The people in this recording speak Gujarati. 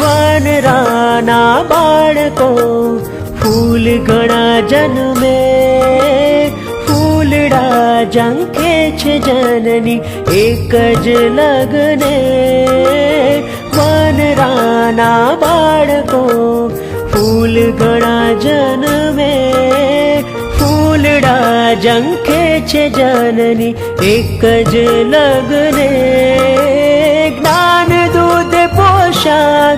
વાનરાના બાળકો ફૂલ ઘણા જન્મે, ફૂલડા ઝંખે છે જનની એક જ લગ્ને. વાનરાના બાળકો ફૂલ ઘણા જન્મે, ફૂલડા ઝંખે છે જનની એક જ લગ્ને. જ્ઞાન દૂધ પોષા